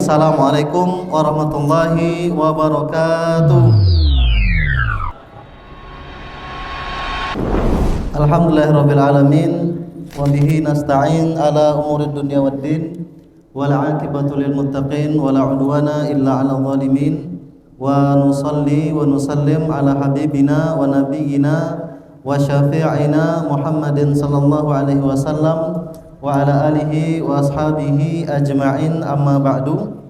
Assalamualaikum warahmatullahi wabarakatuh. Alhamdulillahirabbil alamin wa bihi nasta'in ala umurid dunya waddin wal 'aqibatu lil muttaqin wa la 'udwana illa 'alal zalimin wa nusalli wa nusallim ala habibina wa nabiyyina wa syafi'ina Muhammadin sallallahu alaihi wasallam wa ala alihi wa ashabihi ajma'in, amma ba'du.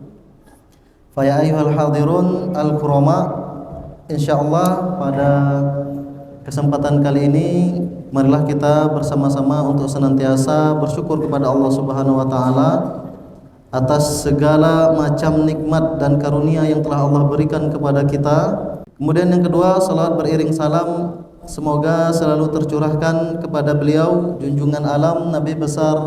Fa ya ayyuhal hadirun al-kurama, insyaallah pada kesempatan kali ini marilah kita bersama-sama untuk senantiasa bersyukur kepada Allah Subhanahu wa taala atas segala macam nikmat dan karunia yang telah Allah berikan kepada kita. Kemudian yang kedua, salawat beriring salam semoga selalu tercurahkan kepada beliau junjungan alam Nabi besar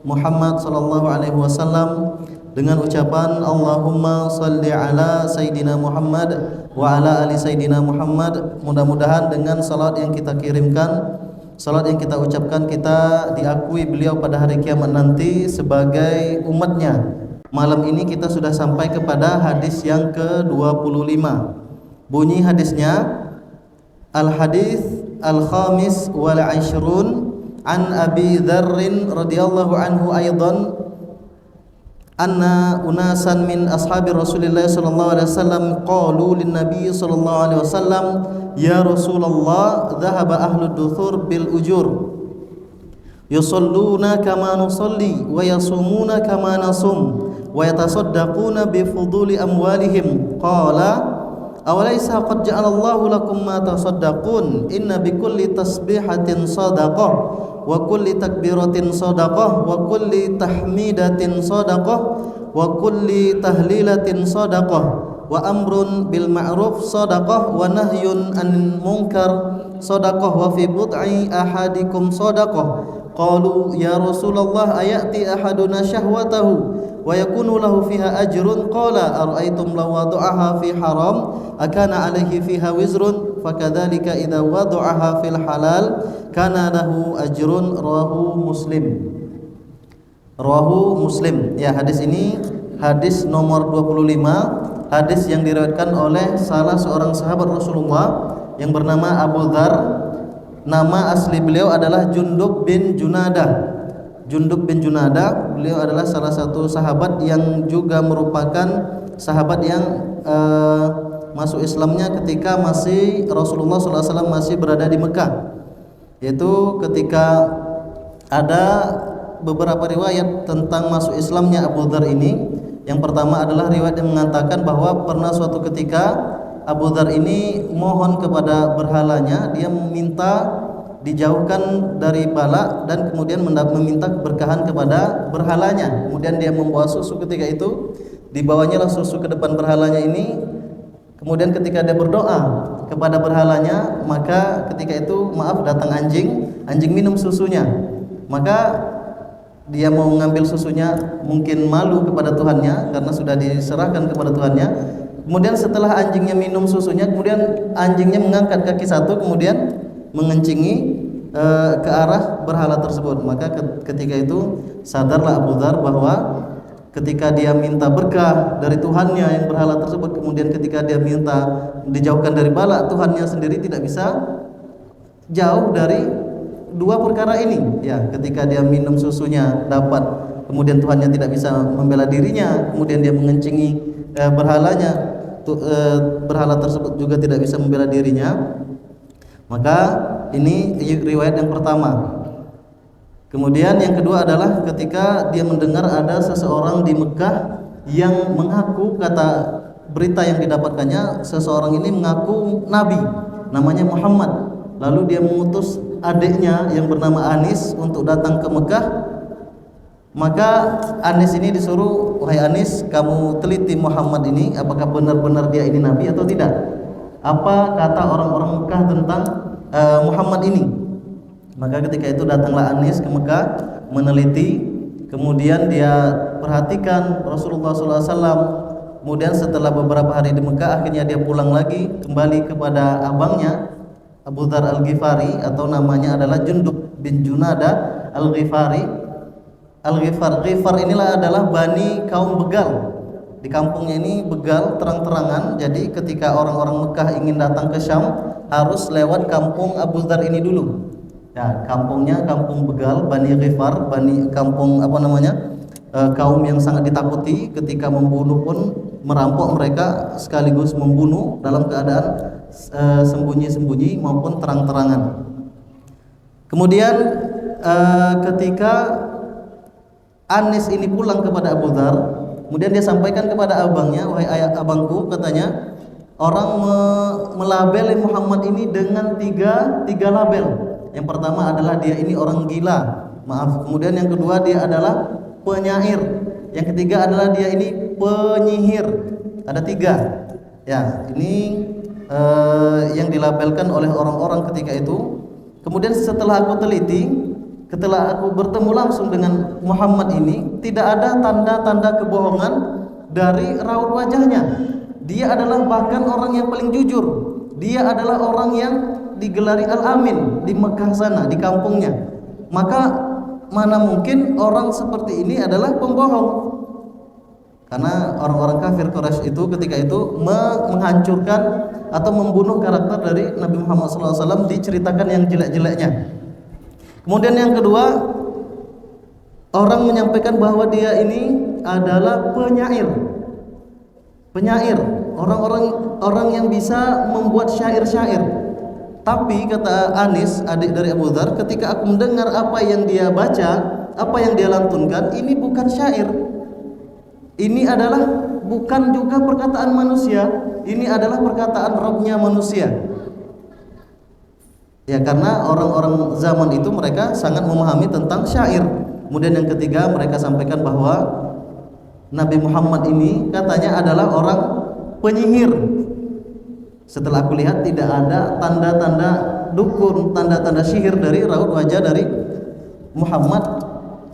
Muhammad sallallahu alaihi wasallam dengan ucapan Allahumma salli ala Sayyidina Muhammad wa ala ali Sayyidina Muhammad. Mudah-mudahan dengan salat yang kita kirimkan, salat yang kita ucapkan, kita diakui beliau pada hari kiamat nanti sebagai umatnya. Malam ini kita sudah sampai kepada hadis yang ke-25. Bunyi hadisnya, Al-hadis al-khamis wal 'ishrun an Abi Dzarrin radhiyallahu anhu aidan anna unasan min ashabi Rasulillah sallallahu alaihi wasallam qalu lin nabiy sallallahu alaihi wasallam ya Rasulullah dhahaba ahlud duthur bil ujur yusalluna kama nusalli wa yasumuna kama nasum wa yatasaddaquna bi fuduli amwalihim qala awalaysa qad ja'alallahu lakum ma tasaddaqun inna bikulli tasbihatin sadaqah wa kulli takbiratin sadaqah wa kulli tahmidatin sadaqah wa kulli tahlilatin sadaqah wa amrun bil ma'ruf sadaqah wa nahyun 'anil munkar sadaqah wa fi bud'i ahadikum sadaqah. Qalu ya Rasulullah ayati ahaduna syahwatahu wa yakunu lahu fiha ajrun qala ara'aytum law wada'aha fi haram akana alaihi fiha wizrun fakadzalika idza wada'aha fil halal kana lahu ajrun. Rawahu Muslim. Ya, hadis ini hadis nomor 25, hadis yang diriwayatkan oleh salah seorang sahabat Rasulullah yang bernama Abu Dzar. Nama asli beliau adalah Jundub bin Junadah. Beliau adalah salah satu sahabat yang juga merupakan sahabat yang masuk Islamnya ketika masih Rasulullah SAW masih berada di Mekah. Yaitu ketika ada beberapa riwayat tentang masuk Islamnya Abu Dzar ini. Yang pertama adalah riwayat yang mengatakan bahwa pernah suatu ketika Abu Dzar ini mohon kepada berhalanya, dia meminta dijauhkan dari bala dan kemudian meminta keberkahan kepada berhalanya. Kemudian dia membawa susu, ketika itu dibawanya lah susu ke depan berhalanya ini. Kemudian ketika dia berdoa kepada berhalanya, maka ketika itu datang anjing minum susunya. Maka dia mau mengambil susunya, mungkin malu kepada Tuhannya karena sudah diserahkan kepada Tuhannya. Kemudian setelah anjingnya minum susunya, kemudian anjingnya mengangkat kaki satu, kemudian mengencingi ke arah berhala tersebut. Maka ketika itu sadarlah Abu Dzar bahwa ketika dia minta berkah dari Tuhannya yang berhala tersebut, kemudian ketika dia minta dijauhkan dari bala, Tuhannya sendiri tidak bisa jauh dari dua perkara ini. Ya, ketika dia minum susunya dapat, kemudian Tuhannya tidak bisa membela dirinya, kemudian dia mengencingi berhalanya, berhala tersebut juga tidak bisa membela dirinya. Maka ini riwayat yang pertama. Kemudian yang kedua adalah ketika dia mendengar ada seseorang di Mekah yang mengaku, kata berita yang didapatkannya, seseorang ini mengaku nabi, namanya Muhammad. Lalu dia mengutus adiknya yang bernama Anis untuk datang ke Mekah. Maka Anis ini disuruh, wahai Anis, kamu teliti Muhammad ini, apakah benar-benar dia ini nabi atau tidak? Apa kata orang-orang Mekah tentang Muhammad ini? Maka ketika itu datanglah Anis ke Mekah meneliti. Kemudian dia perhatikan Rasulullah SAW. Kemudian setelah beberapa hari di Mekah, akhirnya dia pulang lagi kembali kepada abangnya Abu Dzar Al-Ghifari, atau namanya adalah Jundub bin Junadah Al-Ghifari. Al-Ghifar inilah adalah bani kaum begal. Di kampungnya ini begal terang-terangan. Jadi ketika orang-orang Mekah ingin datang ke Syam harus lewat kampung Abu Dzar ini dulu. Ya, kampungnya kampung begal, Bani Ghifar, kampung apa namanya? Kaum yang sangat ditakuti. Ketika membunuh pun merampok mereka sekaligus membunuh dalam keadaan sembunyi-sembunyi maupun terang-terangan. Kemudian ketika Anis ini pulang kepada Abu Dzar, kemudian dia sampaikan kepada abangnya, wahai abangku, katanya orang melabeli Muhammad ini dengan tiga label. Yang pertama adalah dia ini orang gila, maaf. Kemudian yang kedua dia adalah penyair. Yang ketiga adalah dia ini penyihir. Ada 3. Ya, ini yang dilabelkan oleh orang-orang ketika itu. Kemudian setelah aku teliti, setelah aku bertemu langsung dengan Muhammad ini, tidak ada tanda-tanda kebohongan dari raut wajahnya. Dia adalah bahkan orang yang paling jujur. Dia adalah orang yang digelari Al-Amin di Mekah sana, di kampungnya. Maka mana mungkin orang seperti ini adalah pembohong? Karena orang-orang kafir Quraisy itu ketika itu menghancurkan atau membunuh karakter dari Nabi Muhammad SAW, diceritakan yang jelek-jeleknya. Kemudian yang kedua, orang menyampaikan bahwa dia ini adalah penyair. Orang yang bisa membuat syair-syair. Tapi kata Anis, adik dari Abu Dzar, ketika aku mendengar apa yang dia baca, apa yang dia lantunkan, ini bukan syair. Ini adalah bukan juga perkataan manusia, ini adalah perkataan Rabbnya manusia. Ya, karena orang-orang zaman itu mereka sangat memahami tentang syair. Kemudian yang ketiga, mereka sampaikan bahwa Nabi Muhammad ini katanya adalah orang penyihir. Setelah aku lihat tidak ada tanda-tanda dukun, tanda-tanda sihir dari raut wajah dari Muhammad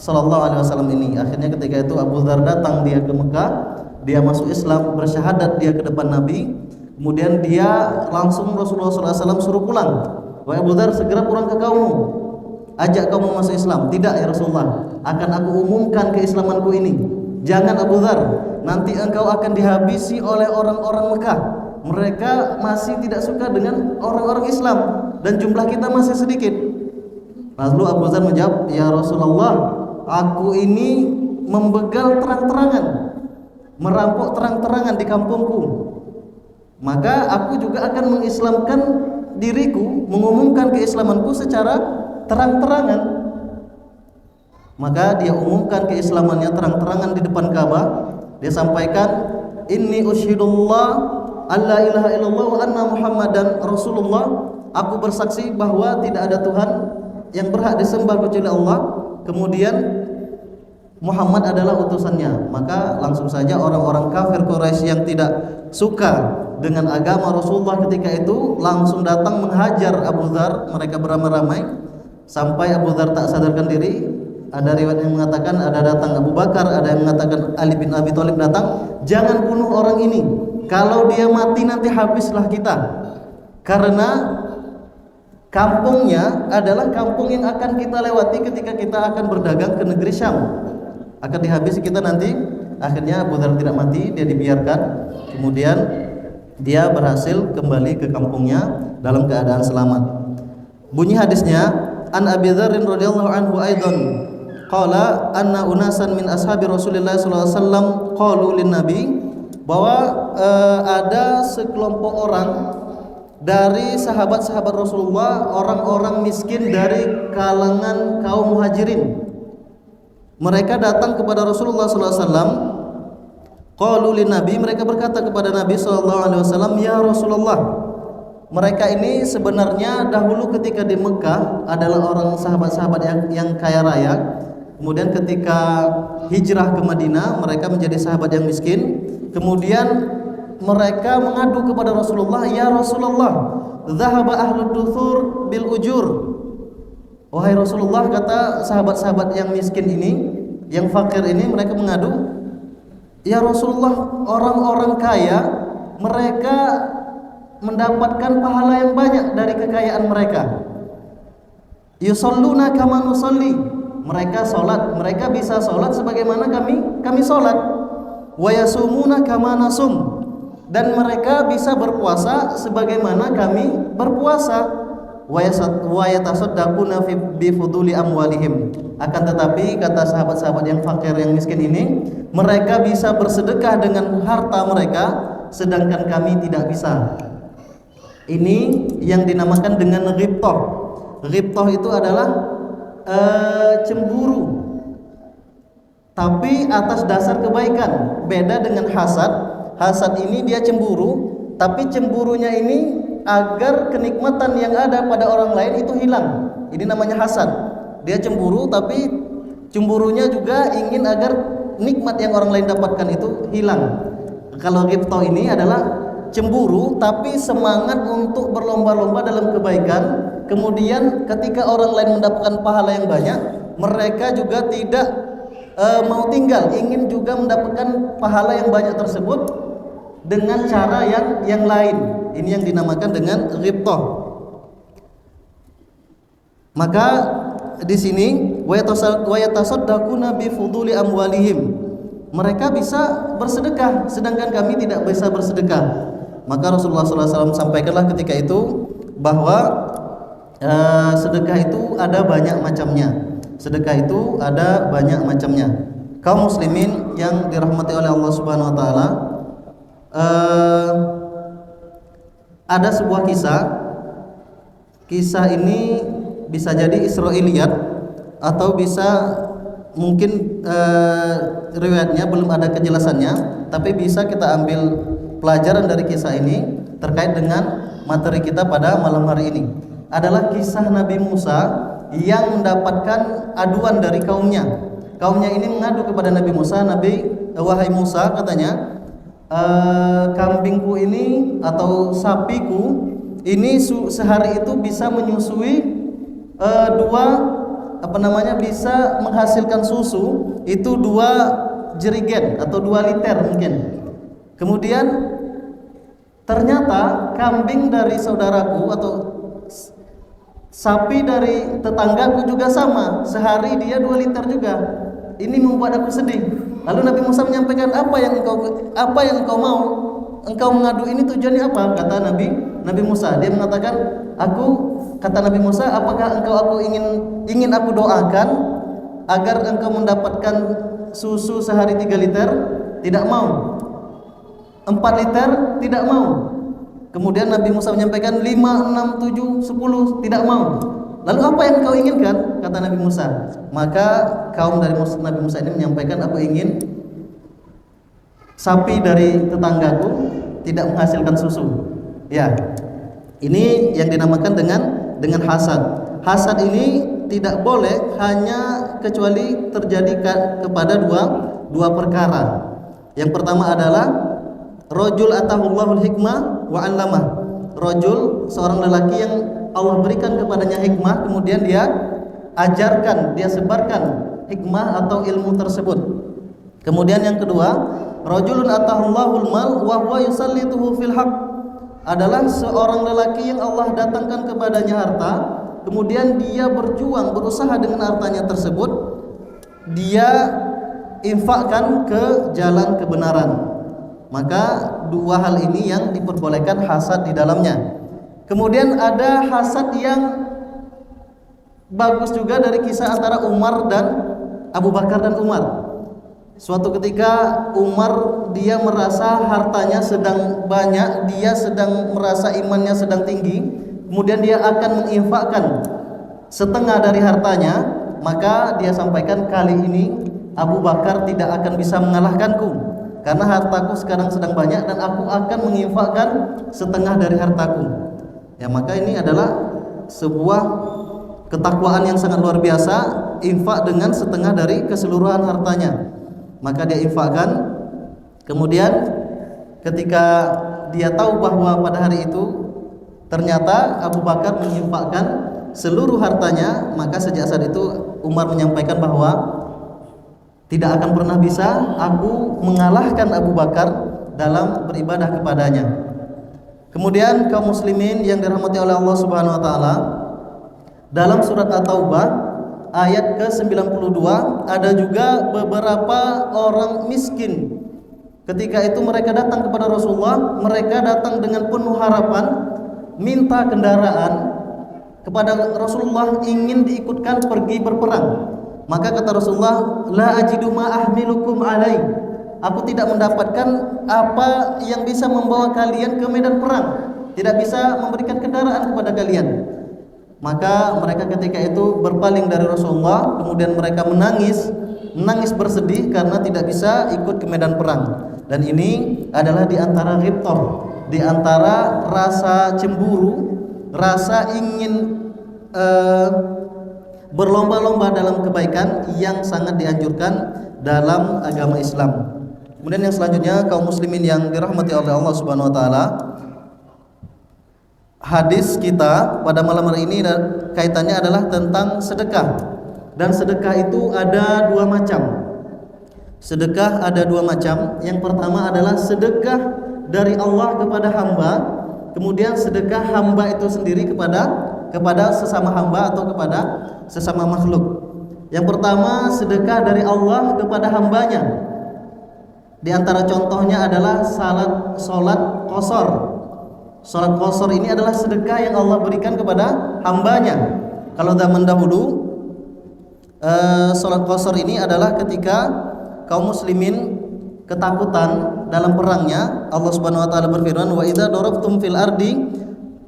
Sallallahu Alaihi Wasallam ini. Akhirnya ketika itu Abu Dzar datang dia ke Mekah, dia masuk Islam, bersyahadat dia ke depan Nabi. Kemudian dia langsung Rasulullah SAW suruh pulang. Wahai Abu Dzar, segera pulang ke kaummu, ajak kaummu masuk Islam. Tidak ya Rasulullah, akan aku umumkan keislamanku ini. Jangan Abu Dzar, nanti engkau akan dihabisi oleh orang-orang Mekah. Mereka masih tidak suka dengan orang-orang Islam dan jumlah kita masih sedikit. Lalu Abu Dzar menjawab, ya Rasulullah, aku ini membegal terang-terangan, merampok terang-terangan di kampungku. Maka aku juga akan mengislamkan diriku, mengumumkan keislamanku secara terang-terangan. Maka dia umumkan keislamannya terang-terangan di depan Ka'bah. Dia sampaikan, inni usyhidullah alla ilaha illallah wa anna Muhammadan Rasulullah. Aku bersaksi bahwa tidak ada Tuhan yang berhak disembah kecuali Allah, kemudian Muhammad adalah utusannya. Maka langsung saja orang-orang kafir Quraisy yang tidak suka dengan agama Rasulullah ketika itu langsung datang menghajar Abu Dzar. Mereka beramai-ramai sampai Abu Dzar tak sadarkan diri. Ada riwayat yang mengatakan ada datang Abu Bakar, ada yang mengatakan Ali bin Abi Thalib datang. Jangan bunuh orang ini, kalau dia mati nanti habislah kita. Karena kampungnya adalah kampung yang akan kita lewati ketika kita akan berdagang ke negeri Syam. Akan dihabisi kita nanti. Akhirnya Abu Dzar tidak mati, dia dibiarkan. Kemudian dia berhasil kembali ke kampungnya dalam keadaan selamat. Bunyi hadisnya, an Abi Dzar radhiyallahu anhu aidan qala anna unasan min ashabi Rasulillah sallallahu alaihi wasallam qalu lin nabi, bahwa ada sekelompok orang dari sahabat-sahabat Rasulullah, orang-orang miskin dari kalangan kaum muhajirin. Mereka datang kepada Rasulullah SAW. Qalu lin nabi, mereka berkata kepada Nabi SAW, ya Rasulullah. Mereka ini sebenarnya dahulu ketika di Mekah adalah orang sahabat-sahabat yang kaya raya. Kemudian ketika hijrah ke Madinah, mereka menjadi sahabat yang miskin. Kemudian mereka mengadu kepada Rasulullah, ya Rasulullah, dhahaba ahlud duthur bil ujur. Wahai Rasulullah, kata sahabat-sahabat yang miskin ini, yang fakir ini, mereka mengadu, ya Rasulullah, orang-orang kaya mereka mendapatkan pahala yang banyak dari kekayaan mereka. Yusalluna kama nusalli, mereka sholat, mereka bisa sholat sebagaimana kami sholat. wa yasumuna kama nasum, dan mereka bisa berpuasa sebagaimana kami berpuasa. Wa yatasaddaquna bi fuduli amwalihim, akan tetapi kata sahabat-sahabat yang fakir, yang miskin ini, mereka bisa bersedekah dengan harta mereka sedangkan kami tidak bisa. Ini yang dinamakan dengan ghibthah. Ghibthah itu adalah cemburu tapi atas dasar kebaikan. Beda dengan hasad. Hasad ini dia cemburu, tapi cemburunya ini agar kenikmatan yang ada pada orang lain itu hilang. Ini namanya hasad. Dia cemburu, tapi cemburunya juga ingin agar nikmat yang orang lain dapatkan itu hilang. Kalau ghibthah ini adalah cemburu tapi semangat untuk berlomba-lomba dalam kebaikan. Kemudian ketika orang lain mendapatkan pahala yang banyak, mereka juga tidak mau tinggal, ingin juga mendapatkan pahala yang banyak tersebut dengan cara yang lain. Ini yang dinamakan dengan ghibthah. Maka di sini wa yatasaddaquna bi fuduli amwalihim, mereka bisa bersedekah sedangkan kami tidak bisa bersedekah. Maka Rasulullah SAW sampaikanlah ketika itu bahwa sedekah itu ada banyak macamnya. Sedekah itu ada banyak macamnya. Kaum muslimin yang dirahmati oleh Allah Subhanahu wa taala, ada sebuah kisah ini bisa jadi Israiliyat atau bisa mungkin riwayatnya belum ada kejelasannya, tapi bisa kita ambil pelajaran dari kisah ini terkait dengan materi kita pada malam hari ini. Adalah kisah Nabi Musa yang mendapatkan aduan dari kaumnya. Kaumnya ini mengadu kepada Nabi Musa, wahai Musa, katanya, kambingku ini atau sapiku ini sehari itu bisa menyusui bisa menghasilkan susu itu 2 jerigen atau 2 liter mungkin. Kemudian ternyata kambing dari saudaraku atau sapi dari tetanggaku juga sama, sehari dia 2 liter juga. Ini membuat aku sedih. Lalu Nabi Musa menyampaikan, apa yang engkau mau? Engkau mengadu ini tujuannya apa? Kata Nabi Musa. Dia mengatakan, kata Nabi Musa, apakah aku ingin aku doakan agar engkau mendapatkan susu sehari 3 liter? Tidak mau. 4 liter? Tidak mau. Kemudian Nabi Musa menyampaikan 5, 6, 7, 10, tidak mau. Lalu apa yang kau inginkan? Kata Nabi Musa. Maka kaum dari Nabi Musa ini menyampaikan, aku ingin sapi dari tetanggaku tidak menghasilkan susu. Ya, ini yang dinamakan dengan hasad. Hasad ini tidak boleh hanya kecuali terjadi kepada dua perkara. Yang pertama adalah rajul atahullahul hikmah wa 'allamah. Rajul, seorang lelaki yang Allah berikan kepadanya hikmah, kemudian dia ajarkan, dia sebarkan hikmah atau ilmu tersebut. Kemudian yang kedua, rajulun atahullahul mal wa huwa yusallituhu fil haqq, adalah seorang lelaki yang Allah datangkan kepadanya harta, kemudian dia berjuang, berusaha dengan hartanya tersebut, dia infakkan ke jalan kebenaran. Maka 2 hal ini yang diperbolehkan hasad di dalamnya. Kemudian ada hasad yang bagus juga dari kisah antara Umar dan Abu Bakar dan Umar. Suatu ketika Umar dia merasa hartanya sedang banyak, dia sedang merasa imannya sedang tinggi, kemudian dia akan menginfakkan setengah dari hartanya, maka dia sampaikan, kali ini Abu Bakar tidak akan bisa mengalahkanku karena hartaku sekarang sedang banyak dan aku akan menginfakkan setengah dari hartaku. Ya, maka ini adalah sebuah ketakwaan yang sangat luar biasa, infak dengan setengah dari keseluruhan hartanya. Maka dia infakkan. Kemudian ketika dia tahu bahwa pada hari itu ternyata Abu Bakar menginfakkan seluruh hartanya, maka sejak saat itu Umar menyampaikan bahwa tidak akan pernah bisa aku mengalahkan Abu Bakar dalam beribadah kepadanya. Kemudian kaum muslimin yang dirahmati oleh Allah Subhanahu wa taala, dalam surat At-Taubah ayat ke-92 ada juga beberapa orang miskin Ketika itu mereka datang kepada Rasulullah, mereka datang dengan penuh harapan, minta kendaraan kepada Rasulullah, ingin diikutkan pergi berperang. Maka kata Rasulullah, la ajidu ma ahmilukum alai. Aku tidak mendapatkan apa yang bisa membawa kalian ke medan perang. Tidak bisa memberikan kendaraan kepada kalian. Maka mereka ketika itu berpaling dari Rasulullah, kemudian mereka menangis bersedih karena tidak bisa ikut ke medan perang. Dan ini adalah di antara ghibthah, di antara rasa cemburu, rasa ingin berlomba-lomba dalam kebaikan yang sangat dianjurkan dalam agama Islam. Kemudian yang selanjutnya, kaum muslimin yang dirahmati oleh Allah Subhanahu wa taala, hadis kita pada malam hari ini kaitannya adalah tentang sedekah. Dan sedekah itu ada dua macam. Sedekah ada dua macam. Yang pertama adalah sedekah dari Allah kepada hamba, kemudian sedekah hamba itu sendiri kepada sesama hamba atau kepada sesama makhluk. Yang pertama, sedekah dari Allah kepada hambanya. Di antara contohnya adalah salat qashar. Salat qashar ini adalah sedekah yang Allah berikan kepada hambanya. Kalau zaman dahulu, salat qashar ini adalah ketika kaum muslimin ketakutan dalam perangnya. Allah Subhanahu wa taala berfirman, wa idza darabtum fil ardi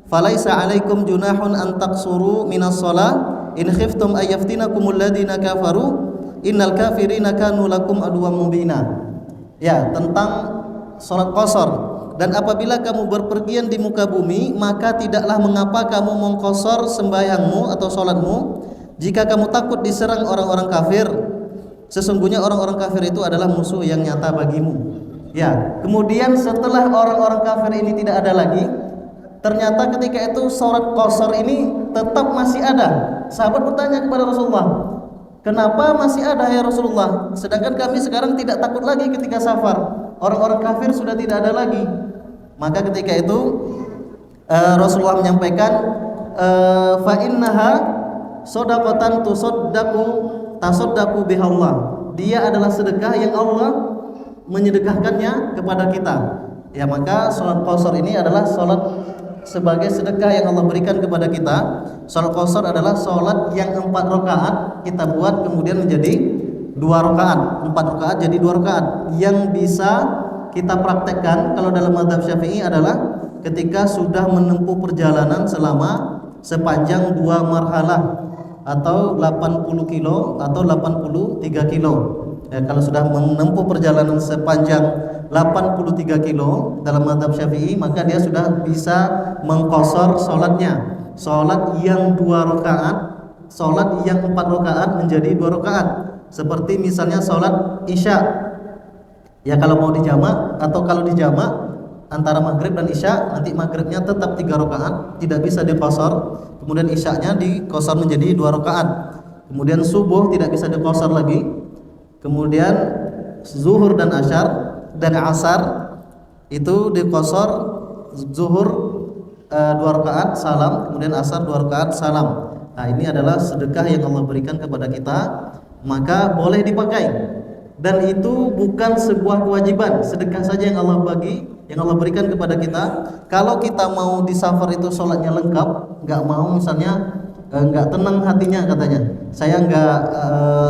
falaisa 'alaikum junahun an taqsuru minas shalah in khiftum ay yaftinakumul ladina kafaru innal kafirina kanu lakum aduwwam mubina. Ya, tentang salat qashar. Dan apabila kamu berpergian di muka bumi, maka tidaklah mengapa kamu mengqashar sembahyangmu atau salatmu jika kamu takut diserang orang-orang kafir. Sesungguhnya orang-orang kafir itu adalah musuh yang nyata bagimu. Ya, kemudian setelah orang-orang kafir ini tidak ada lagi, ternyata ketika itu salat qashar ini tetap masih ada. Sahabat bertanya kepada Rasulullah, kenapa masih ada ya Rasulullah? Sedangkan kami sekarang tidak takut lagi ketika safar. Orang-orang kafir sudah tidak ada lagi. Maka ketika itu Rasulullah menyampaikan, fa innaha shadaqatan tasaddaqu bihallah. Dia adalah sedekah yang Allah menyedekahkannya kepada kita. Ya, maka salat qashar ini adalah salat sebagai sedekah yang Allah berikan kepada kita. Salat qashar adalah salat yang 4 rakaat kita buat kemudian menjadi 2 rakaat. 4 rakaat jadi 2 rakaat. Yang bisa kita praktekkan kalau dalam mazhab Syafi'i adalah ketika sudah menempuh perjalanan selama sepanjang 2 marhalah atau 80 kilo atau 83 kilo. Ya, kalau sudah menempuh perjalanan sepanjang 83 kilo dalam mazhab Syafi'i, maka dia sudah bisa mengqashar salatnya. Salat yang 2 rakaat, salat yang 4 rakaat menjadi 2 rakaat. Seperti misalnya salat Isya. Ya, kalau mau dijamak atau kalau dijamak antara maghrib dan isya, nanti maghribnya tetap 3 rakaat, tidak bisa diqashar. Kemudian isyanya diqashar menjadi 2 rakaat. Kemudian subuh tidak bisa diqashar lagi. Kemudian zuhur dan asar itu diqashar, zuhur 2 rakaat salam, kemudian asar 2 rakaat salam. Nah, ini adalah sedekah yang Allah berikan kepada kita, maka boleh dipakai. Dan itu bukan sebuah kewajiban, sedekah saja yang Allah berikan kepada kita. Kalau kita mau di safar itu sholatnya lengkap, nggak mau misalnya nggak tenang hatinya katanya, saya nggak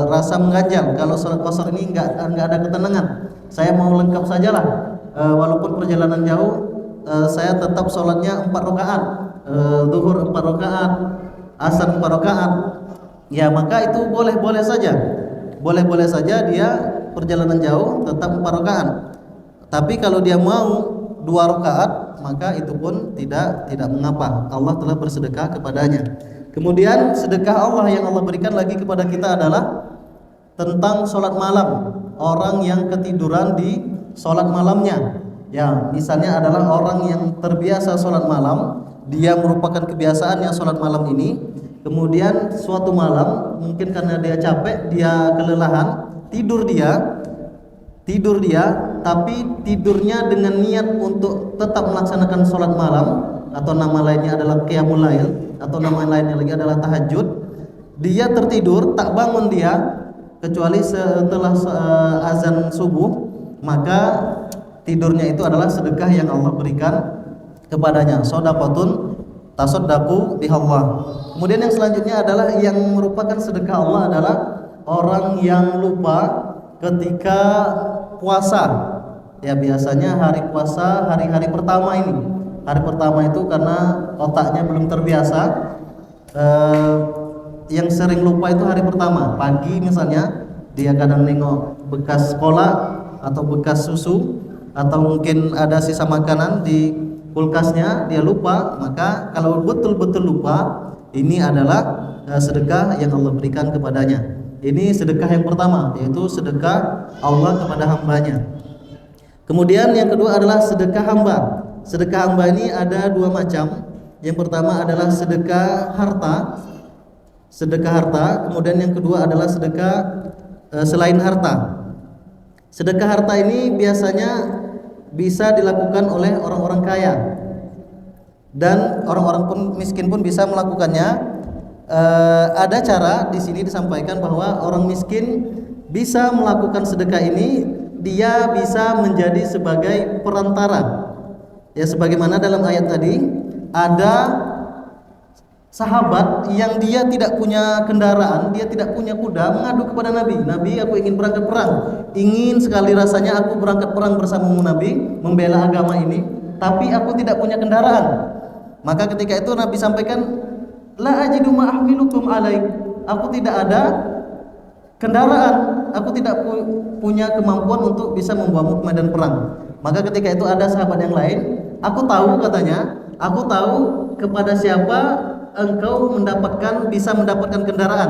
rasa mengganjal kalau sholat qashar ini nggak ada ketenangan, saya mau lengkap sajalah, walaupun perjalanan jauh, saya tetap sholatnya 4 rakaat, zuhur 4 rakaat, asar 4 rakaat. Ya, maka itu boleh-boleh saja dia perjalanan jauh tetap 4 rakaat. Tapi kalau dia mau 2 rakaat, maka itu pun tidak mengapa. Allah telah bersedekah kepadanya. Kemudian sedekah Allah yang Allah berikan lagi kepada kita adalah tentang sholat malam. Orang yang ketiduran di sholat malamnya. Ya, misalnya adalah orang yang terbiasa sholat malam, dia merupakan kebiasaannya sholat malam ini. Kemudian suatu malam, mungkin karena dia capek, dia kelelahan, tidur dia, tapi tidurnya dengan niat untuk tetap melaksanakan sholat malam, atau nama lainnya adalah qiyamul lail, atau nama lainnya lagi adalah tahajud. Dia tertidur, tak bangun dia kecuali setelah azan subuh, maka tidurnya itu adalah sedekah yang Allah berikan kepadanya. Shadaqatun tasaddaqu bihallah. Kemudian yang selanjutnya adalah yang merupakan sedekah Allah adalah orang yang lupa ketika puasa. Ya biasanya hari puasa, hari-hari pertama ini. Hari pertama itu karena otaknya belum terbiasa, yang sering lupa itu hari pertama. Pagi misalnya dia kadang nengok bekas sekolah atau bekas susu, atau mungkin ada sisa makanan di kulkasnya, dia lupa. Maka kalau betul-betul lupa, ini adalah sedekah yang Allah berikan kepadanya. Ini sedekah yang pertama, yaitu sedekah Allah kepada hambanya. Kemudian yang kedua adalah sedekah hamba. Sedekah hamba ini ada dua macam. Yang pertama adalah sedekah harta. Sedekah harta. Kemudian yang kedua adalah sedekah selain harta. Sedekah harta ini biasanya bisa dilakukan oleh orang-orang kaya, dan orang-orang pun miskin pun bisa melakukannya. Ada cara di sini disampaikan bahwa orang miskin bisa melakukan sedekah ini. Dia bisa menjadi sebagai perantara. Ya sebagaimana dalam ayat tadi ada sahabat yang dia tidak punya kendaraan, dia tidak punya kuda, mengadu kepada Nabi. Nabi, aku ingin berangkat perang. Ingin sekali rasanya aku berangkat perang bersamamu Nabi, membela agama ini, tapi aku tidak punya kendaraan. Maka ketika itu Nabi sampaikan, la ajidu ma ahmilukum alaik. Aku tidak ada kendaraan, aku tidak punya kemampuan untuk bisa membawamu ke medan perang. Maka ketika itu ada sahabat yang lain, aku tahu katanya, aku tahu kepada siapa engkau bisa mendapatkan kendaraan.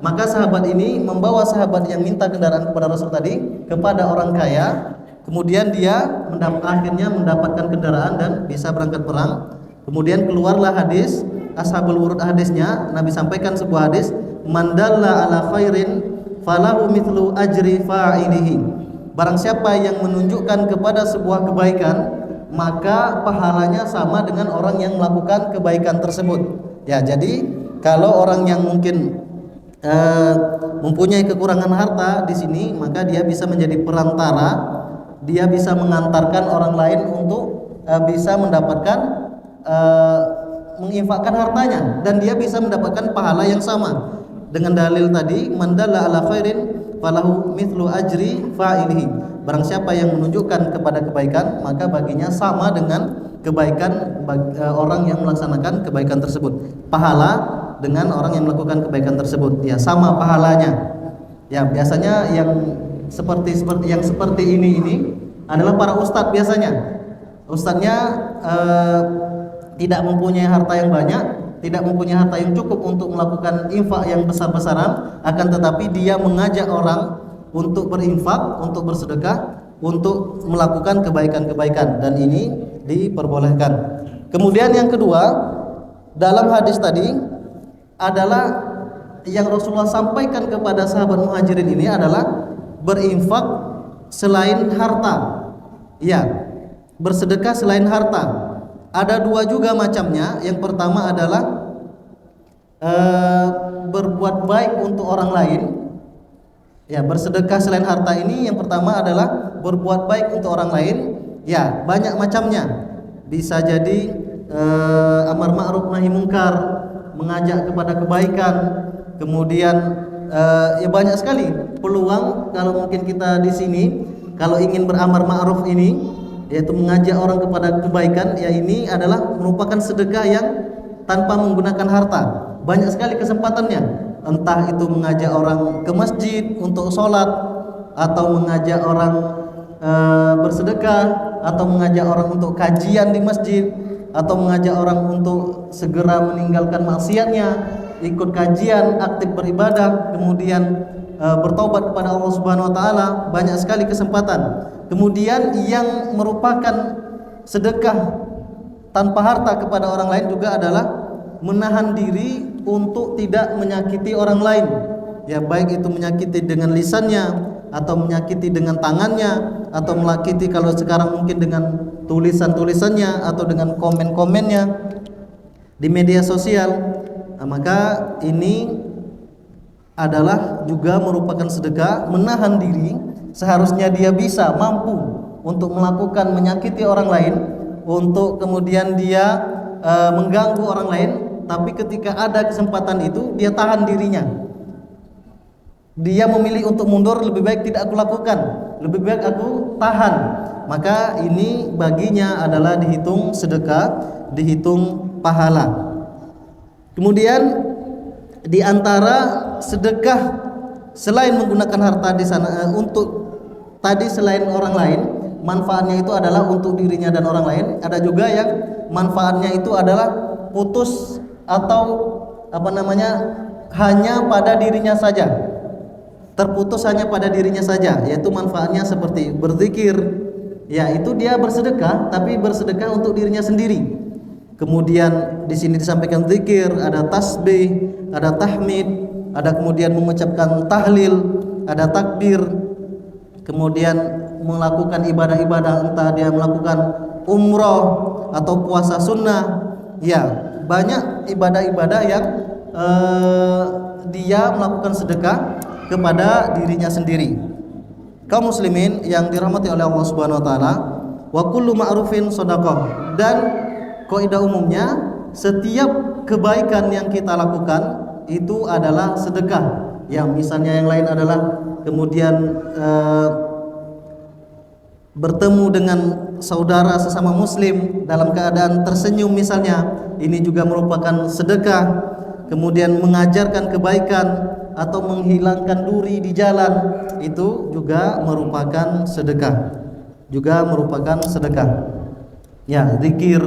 Maka sahabat ini membawa sahabat yang minta kendaraan kepada Rasul tadi kepada orang kaya. Kemudian dia akhirnya mendapatkan kendaraan dan bisa berangkat perang. Kemudian keluarlah hadis Ashabul Wurud, hadisnya Nabi sampaikan sebuah hadis, man dalla ala khairin falahu mithlu ajri fa'ilihi. Barang siapa yang menunjukkan kepada sebuah kebaikan, maka pahalanya sama dengan orang yang melakukan kebaikan tersebut. Ya, jadi kalau orang yang mungkin mempunyai kekurangan harta di sini, maka dia bisa menjadi perantara, dia bisa mengantarkan orang lain untuk bisa mendapatkan menginfakkan hartanya, dan dia bisa mendapatkan pahala yang sama. Dengan dalil tadi, mandalla ala khairin falahu mithlu ajri fa'ilihi. Barang siapa yang menunjukkan kepada kebaikan, maka baginya sama dengan kebaikan orang yang melaksanakan kebaikan tersebut. Pahala dengan orang yang melakukan kebaikan tersebut, ya sama pahalanya. Ya biasanya yang seperti ini adalah para ustadz biasanya. Ustadznya tidak mempunyai harta yang banyak, tidak mempunyai harta yang cukup untuk melakukan infak yang besar-besaran, akan tetapi dia mengajak orang untuk berinfak, untuk bersedekah, untuk melakukan kebaikan-kebaikan, dan ini diperbolehkan. Kemudian yang kedua, dalam hadis tadi adalah yang Rasulullah sampaikan kepada sahabat muhajirin ini adalah berinfak selain harta. Ya, bersedekah selain harta. Ada dua juga macamnya. Yang pertama adalah berbuat baik untuk orang lain. Ya, bersedekah selain harta ini yang pertama adalah berbuat baik untuk orang lain. Ya, banyak macamnya. Bisa jadi amar ma'ruf nahi mungkar, mengajak kepada kebaikan. Kemudian ya banyak sekali peluang kalau mungkin kita di sini kalau ingin beramar ma'ruf ini, yaitu mengajak orang kepada kebaikan, ya ini adalah merupakan sedekah yang tanpa menggunakan harta. Banyak sekali kesempatannya, entah itu mengajak orang ke masjid untuk sholat, atau mengajak orang bersedekah, atau mengajak orang untuk kajian di masjid, atau mengajak orang untuk segera meninggalkan maksiatnya, ikut kajian, aktif beribadah, kemudian bertobat kepada Allah Subhanahu wa taala. Banyak sekali kesempatan. Kemudian yang merupakan sedekah tanpa harta kepada orang lain juga adalah menahan diri untuk tidak menyakiti orang lain. Ya, baik itu menyakiti dengan lisannya, atau menyakiti dengan tangannya, atau menyakiti kalau sekarang mungkin dengan tulisan-tulisannya atau dengan komen-komennya di media sosial. Nah, maka ini adalah juga merupakan sedekah, menahan diri. Seharusnya dia bisa mampu untuk melakukan menyakiti orang lain, untuk kemudian dia mengganggu orang lain, tapi ketika ada kesempatan itu dia tahan dirinya. Dia memilih untuk mundur, lebih baik tidak aku lakukan, lebih baik aku tahan. Maka ini baginya adalah dihitung sedekah, dihitung pahala. Kemudian di antara sedekah selain menggunakan harta di sana untuk tadi selain orang lain, manfaatnya itu adalah untuk dirinya dan orang lain. Ada juga yang manfaatnya itu adalah putus atau hanya pada dirinya saja, terputus hanya pada dirinya saja, yaitu manfaatnya seperti berzikir. Ya, itu dia bersedekah, tapi bersedekah untuk dirinya sendiri. Kemudian di sini disampaikan zikir, ada tasbih, ada tahmid, ada kemudian mengucapkan tahlil, ada takbir, kemudian melakukan ibadah-ibadah, entah dia melakukan umroh atau puasa sunnah. Ya, banyak ibadah-ibadah yang dia melakukan sedekah kepada dirinya sendiri. Kaum muslimin yang dirahmati oleh Allah Subhanahu wa taala, wa kullu ma'rufin shadaqah, dan kaidah umumnya setiap kebaikan yang kita lakukan itu adalah sedekah. Ya, misalnya yang lain adalah kemudian bertemu dengan saudara sesama muslim dalam keadaan tersenyum misalnya, ini juga merupakan sedekah. Kemudian mengajarkan kebaikan atau menghilangkan duri di jalan, itu juga merupakan sedekah. Ya, zikir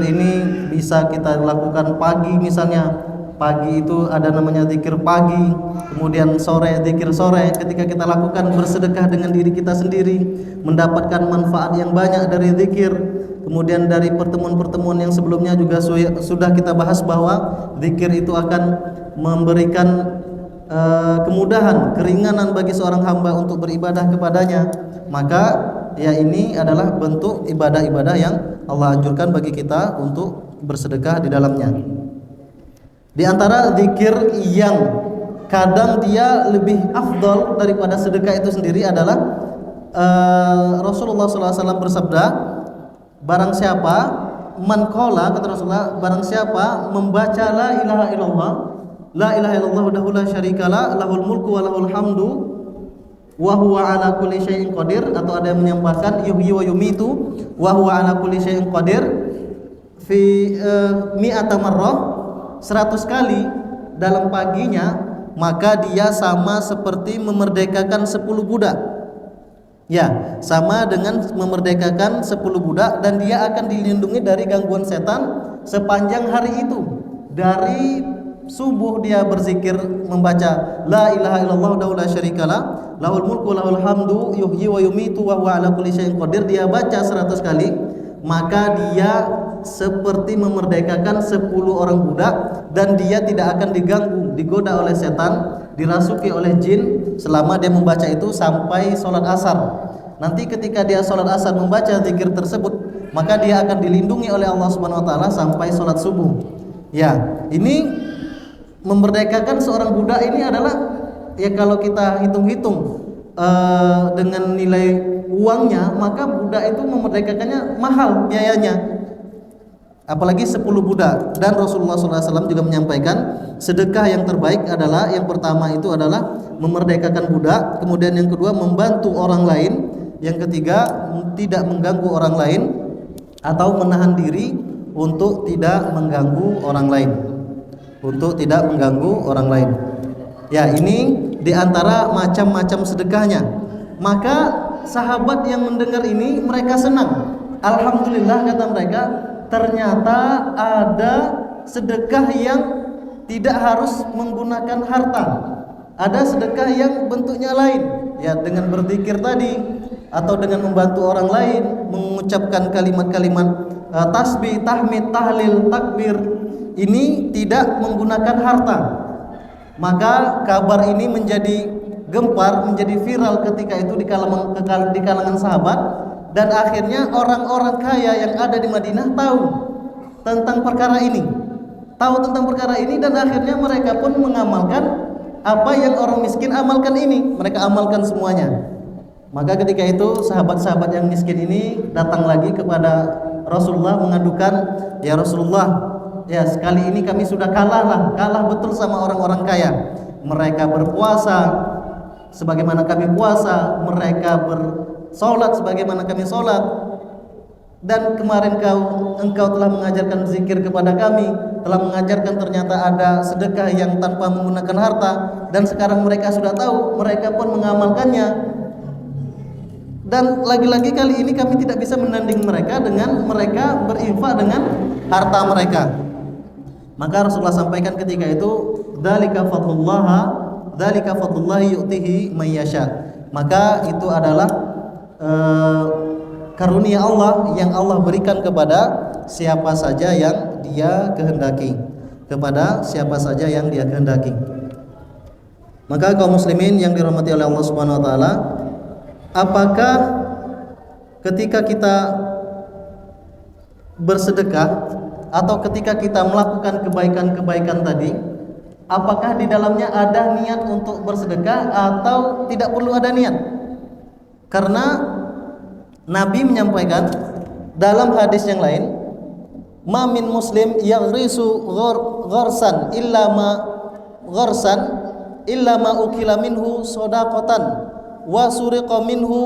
ini bisa kita lakukan pagi misalnya. Pagi itu ada namanya zikir pagi, kemudian sore zikir sore. Ketika kita lakukan bersedekah dengan diri kita sendiri, mendapatkan manfaat yang banyak dari zikir. Kemudian dari pertemuan-pertemuan yang sebelumnya juga sudah kita bahas bahwa zikir itu akan memberikan kemudahan, keringanan bagi seorang hamba untuk beribadah kepadanya. Maka ya ini adalah bentuk ibadah-ibadah yang Allah anjurkan bagi kita untuk bersedekah di dalamnya. Di antara zikir yang kadang dia lebih afdal daripada sedekah itu sendiri adalah Rasulullah SAW bersabda, barang siapa man qala, kata Rasulullah, barang siapa membaca la ilaha illallah, la ilaha illallah wahdahu la syarikalah, lahul mulku wa lahul hamdu wa huwa ala kulli syai'in qadir, atau ada yang menyampaikan yuhyi wa yumitu wa huwa ala kulli syai'in qadir fi mi'ata marrah, 100 kali dalam paginya, maka dia sama seperti memerdekakan 10 budak. Ya, sama dengan memerdekakan 10 budak, dan dia akan dilindungi dari gangguan setan sepanjang hari itu. Dari subuh dia berzikir membaca la ilaha illallah wahdahu la syarikalah, lahul mulku lahul hamdu yuhyi wa yumitu wa huwa ala kulli syai'in qadir, dia baca 100 kali, maka dia seperti memerdekakan 10 orang budak, dan dia tidak akan diganggu, digoda oleh setan, dirasuki oleh jin selama dia membaca itu sampai sholat asar. Nanti ketika dia sholat asar membaca zikir tersebut, maka dia akan dilindungi oleh Allah Subhanahu wa taala sampai sholat subuh. Ya, ini memerdekakan seorang budak ini adalah, ya kalau kita hitung-hitung dengan nilai uangnya, maka budak itu memerdekakannya mahal biayanya, apalagi 10 budak. Dan Rasulullah SAW juga menyampaikan sedekah yang terbaik adalah, yang pertama itu adalah memerdekakan budak, kemudian yang kedua membantu orang lain, yang ketiga tidak mengganggu orang lain atau menahan diri untuk tidak mengganggu orang lain, Ya, ini diantara macam-macam sedekahnya. Maka sahabat yang mendengar ini mereka senang. Alhamdulillah, kata mereka, ternyata ada sedekah yang tidak harus menggunakan harta. Ada sedekah yang bentuknya lain, ya, dengan berzikir tadi, atau dengan membantu orang lain, mengucapkan kalimat-kalimat tasbih, tahmid, tahlil, takbir. Ini tidak menggunakan harta. Maka kabar ini menjadi gempar, menjadi viral ketika itu di kalangan sahabat. Dan akhirnya orang-orang kaya yang ada di Madinah tahu tentang perkara ini, dan akhirnya mereka pun mengamalkan apa yang orang miskin amalkan ini. Mereka amalkan semuanya. Maka ketika itu sahabat-sahabat yang miskin ini datang lagi kepada Rasulullah mengadukan, ya Rasulullah, ya sekali ini kami sudah kalah betul sama orang-orang kaya. Mereka berpuasa sebagaimana kami puasa, mereka bersolat sebagaimana kami solat. Dan kemarin engkau telah mengajarkan zikir kepada kami, telah mengajarkan ternyata ada sedekah yang tanpa menggunakan harta, dan sekarang mereka sudah tahu, mereka pun mengamalkannya. Dan lagi-lagi kali ini kami tidak bisa menanding mereka dengan mereka berinfak dengan harta mereka. Maka Rasulullah sampaikan ketika itu, dzalika fadlullahi yu'tihi may yasha. Maka itu adalah karunia Allah yang Allah berikan kepada siapa saja yang Dia kehendaki. Kepada siapa saja yang Dia kehendaki. Maka kaum muslimin yang dirahmati oleh Allah Subhanahu wa taala, apakah ketika kita bersedekah atau ketika kita melakukan kebaikan-kebaikan tadi, apakah di dalamnya ada niat untuk bersedekah atau tidak perlu ada niat? Karena Nabi menyampaikan dalam hadis yang lain, ma min muslim yaghrisu gharsan illa ma ukila minhu shadaqatan wa suriqa minhu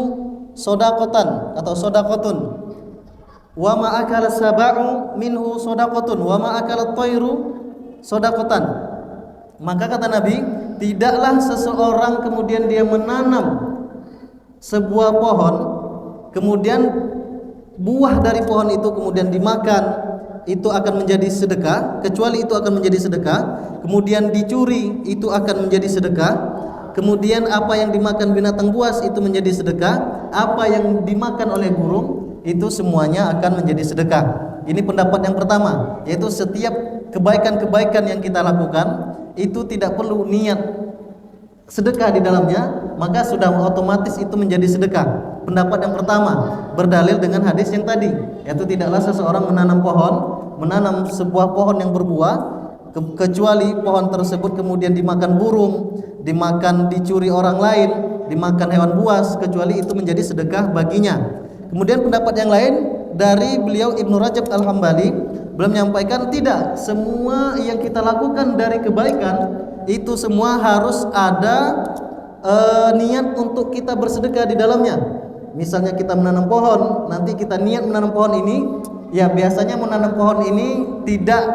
shadaqatan atau shadaqatun wa ma akala sab'u minhu shadaqatun wa ma akala tayru shadaqatan. Maka kata Nabi, tidaklah seseorang kemudian dia menanam sebuah pohon, kemudian buah dari pohon itu kemudian dimakan, itu akan menjadi sedekah, kecuali itu akan menjadi sedekah. Kemudian dicuri, itu akan menjadi sedekah. Kemudian apa yang dimakan binatang buas itu menjadi sedekah. Apa yang dimakan oleh burung itu semuanya akan menjadi sedekah. Ini pendapat yang pertama, yaitu setiap kebaikan-kebaikan yang kita lakukan itu tidak perlu niat sedekah di dalamnya, maka sudah otomatis itu menjadi sedekah. Pendapat yang pertama berdalil dengan hadis yang tadi, yaitu tidaklah seseorang menanam sebuah pohon yang berbuah, kecuali pohon tersebut kemudian dimakan burung, dicuri orang lain, dimakan hewan buas, kecuali itu menjadi sedekah baginya. Kemudian pendapat yang lain dari beliau Ibnu Rajab Al-Hambali, beliau menyampaikan tidak, semua yang kita lakukan dari kebaikan itu semua harus ada niat untuk kita bersedekah di dalamnya. Misalnya kita menanam pohon, nanti kita niat menanam pohon ini, ya biasanya menanam pohon ini tidak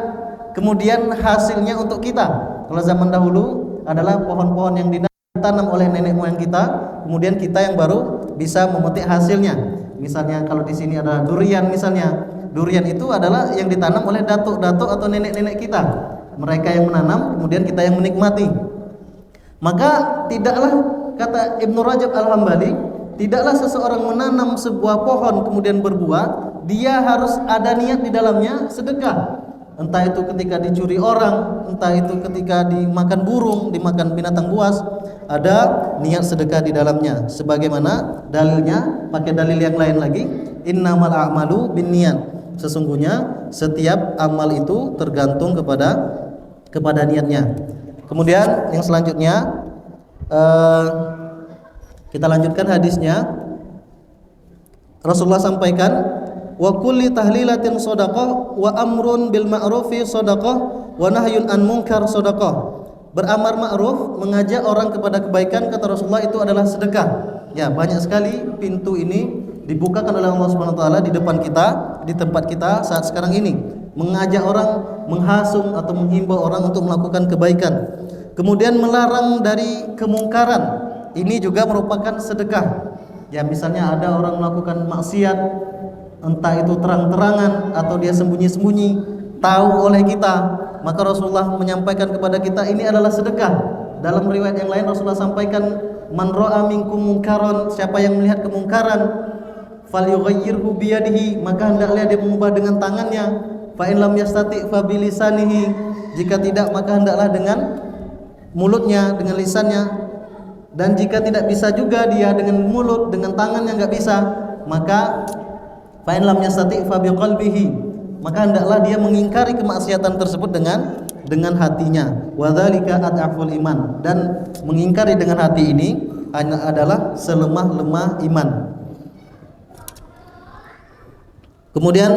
kemudian hasilnya untuk kita. Kalau zaman dahulu adalah pohon-pohon yang ditanam oleh nenek moyang kita, kemudian kita yang baru bisa memetik hasilnya. Misalnya kalau di sini ada durian misalnya, durian itu adalah yang ditanam oleh datuk-datuk atau nenek-nenek kita. Mereka yang menanam, kemudian kita yang menikmati. Maka tidaklah, kata Ibnu Rajab Al-Hambali, tidaklah seseorang menanam sebuah pohon kemudian berbuah, dia harus ada niat di dalamnya sedekah. Entah itu ketika dicuri orang, entah itu ketika dimakan burung, dimakan binatang buas, ada niat sedekah di dalamnya. Sebagaimana dalilnya, pakai dalil yang lain lagi, innamal a'malu binniyat. Sesungguhnya setiap amal itu tergantung kepada niatnya. Kemudian yang selanjutnya kita lanjutkan hadisnya. Rasulullah sampaikan, wa kulli tahlilatin shadaqah wa amrun bil ma'rufi shadaqah wa nahyun an munkar shadaqah. Beramar ma'ruf, mengajak orang kepada kebaikan, kata Rasulullah, itu adalah sedekah. Ya, banyak sekali pintu ini dibukakan oleh Allah Subhanahu wa taala di depan kita, di tempat kita saat sekarang ini, mengajak orang, menghasung atau menghimbau orang untuk melakukan kebaikan. Kemudian melarang dari kemungkaran, ini juga merupakan sedekah. Ya, misalnya ada orang melakukan maksiat, entah itu terang-terangan atau dia sembunyi-sembunyi, tahu oleh kita, maka Rasulullah menyampaikan kepada kita ini adalah sedekah. Dalam riwayat yang lain Rasulullah sampaikan, man ra'a minkum munkaran, siapa yang melihat kemungkaran, falyughayyirhu biyadihi, maka hendaklah dia mengubah dengan tangannya. Fa in lam yastati fa bilisanihi, jika tidak maka hendaklah dengan mulutnya, dengan lisannya. Dan jika tidak bisa juga dia dengan mulut, dengan tangannya enggak bisa, maka fa in lam yastati fa biqalbihi, maka hendaklah dia mengingkari kemaksiatan tersebut dengan hatinya. Wa dzalika ad'aful iman, dan mengingkari dengan hati ini adalah selemah-lemah iman. Kemudian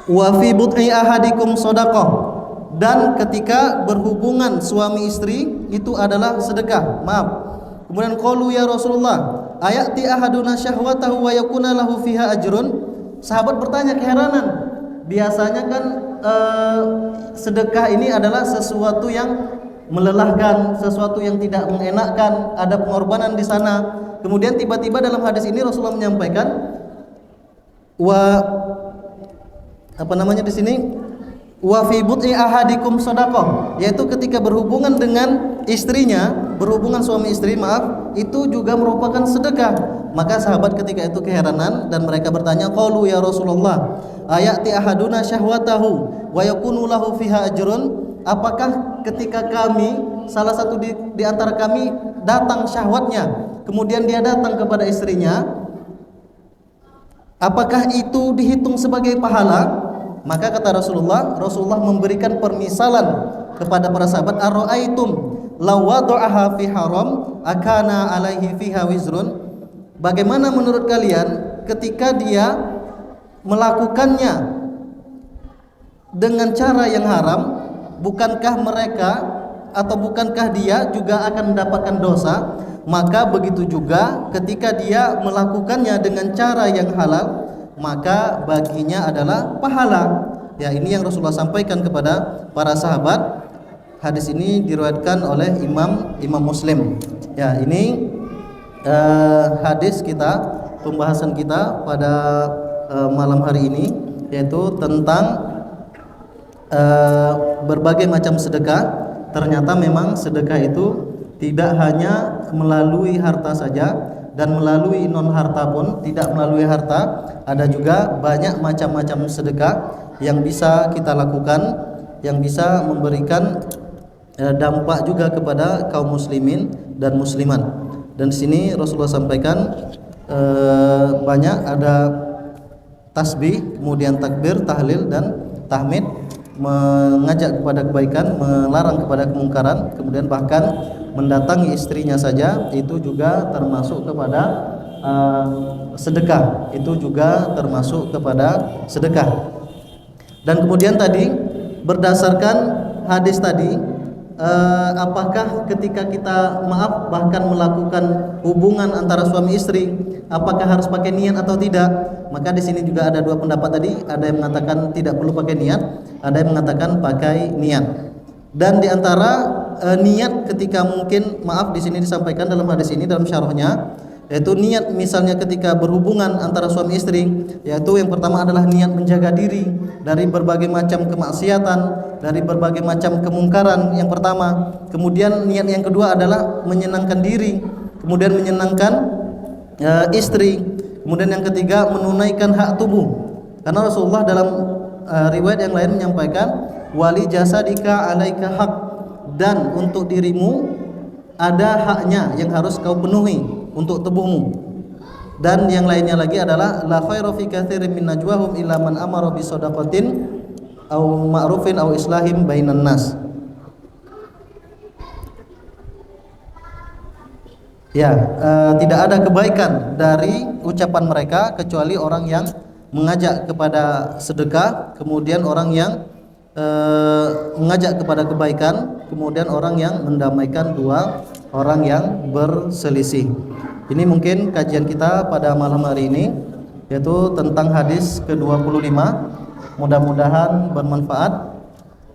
wa fi bud'i ahadikum shadaqah, dan ketika berhubungan suami istri itu adalah sedekah. Maaf. Kemudian qalu ya Rasulullah ayati ahaduna syahwatahu wa yakuna lahu fiha ajrun. Sahabat bertanya keheranan. Biasanya kan sedekah ini adalah sesuatu yang melelahkan, sesuatu yang tidak mengenakkan, ada pengorbanan di sana. Kemudian tiba-tiba dalam hadis ini Rasulullah menyampaikan di sini wa fi bud'i ahadikum shadaqah, yaitu ketika berhubungan dengan istrinya, berhubungan suami istri, itu juga merupakan sedekah. Maka sahabat ketika itu keheranan dan mereka bertanya, qalu ya Rasulullah ayati ahaduna syahwatahu wa yakunu lahu fiha ajrun, apakah ketika kami, salah satu di antara kami datang syahwatnya, kemudian dia datang kepada istrinya, apakah itu dihitung sebagai pahala? Maka kata Rasulullah memberikan permisalan kepada para sahabat, ara'aitum law wada'aha fi haram akana alaihi fiha wizrun. Bagaimana menurut kalian ketika dia melakukannya dengan cara yang haram, bukankah mereka atau bukankah dia juga akan mendapatkan dosa? Maka begitu juga ketika dia melakukannya dengan cara yang halal, maka baginya adalah pahala. Ya, ini yang Rasulullah sampaikan kepada para sahabat. Hadis ini diriwayatkan oleh Imam Muslim. Ya, ini hadis kita, pembahasan kita pada malam hari ini, yaitu tentang berbagai macam sedekah. Ternyata memang sedekah itu tidak hanya melalui harta saja, dan melalui non harta pun, tidak melalui harta, ada juga banyak macam-macam sedekah yang bisa kita lakukan, yang bisa memberikan dampak juga kepada kaum muslimin dan muslimat. Dan di sini Rasulullah sampaikan banyak, ada tasbih, kemudian takbir, tahlil dan tahmid, mengajak kepada kebaikan, melarang kepada kemungkaran, kemudian bahkan mendatangi istrinya saja itu juga termasuk kepada sedekah, itu juga termasuk kepada sedekah. Dan kemudian tadi berdasarkan hadis tadi, apakah ketika kita bahkan melakukan hubungan antara suami istri, apakah harus pakai niat atau tidak? Maka di sini juga ada dua pendapat tadi, ada yang mengatakan tidak perlu pakai niat, ada yang mengatakan pakai niat. Dan di antara niat ketika mungkin di sini disampaikan dalam hadis ini, dalam syarahnya, yaitu niat misalnya ketika berhubungan antara suami istri, yaitu yang pertama adalah niat menjaga diri dari berbagai macam kemaksiatan, dari berbagai macam kemungkaran yang pertama. Kemudian niat yang kedua adalah menyenangkan diri, kemudian menyenangkan istri. Kemudian yang ketiga menunaikan hak tubuh. Karena Rasulullah dalam riwayat yang lain menyampaikan, wali jasadika alaika hak, dan untuk dirimu ada haknya yang harus kau penuhi untuk tubuhmu. Dan yang lainnya lagi adalah la khairu fi katsirin min najwahum illa man amara bi shadaqatin au ma'rufin au islahim bainan nas. Ya, tidak ada kebaikan dari ucapan mereka kecuali orang yang mengajak kepada sedekah, kemudian orang yang mengajak kepada kebaikan, kemudian orang yang mendamaikan dua orang yang berselisih. Ini mungkin kajian kita pada malam hari ini, yaitu tentang hadis ke-25. Mudah-mudahan bermanfaat.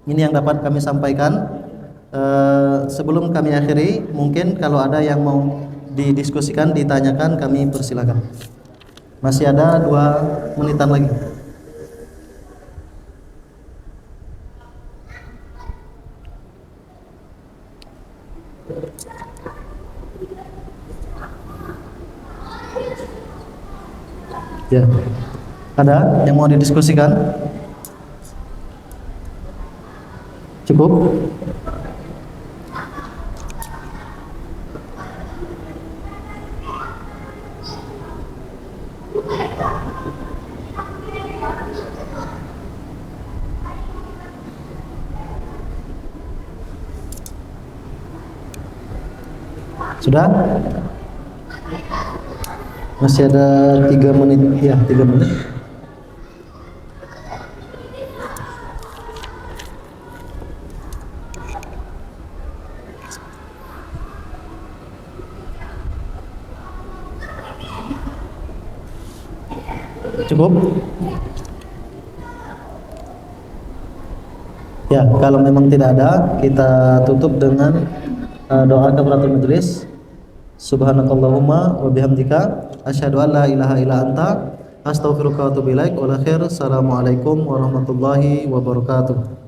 Ini yang dapat kami sampaikan. Sebelum kami akhiri, mungkin kalau ada yang mau didiskusikan, ditanyakan, kami persilakan. Masih ada 2 menitan lagi. Ya, ada yang mau didiskusikan? Cukup? Sudah? Masih ada 3 menit. Ya, 3 menit. Cukup? Ya, kalau memang tidak ada, kita tutup dengan doa kafaratul majelis. Subhanakallahumma wa bihamdika asyhadu an la ilaha illa anta astaghfiruka wa atubu ilaik. Wal akhir. Assalamualaikum warahmatullahi wabarakatuh.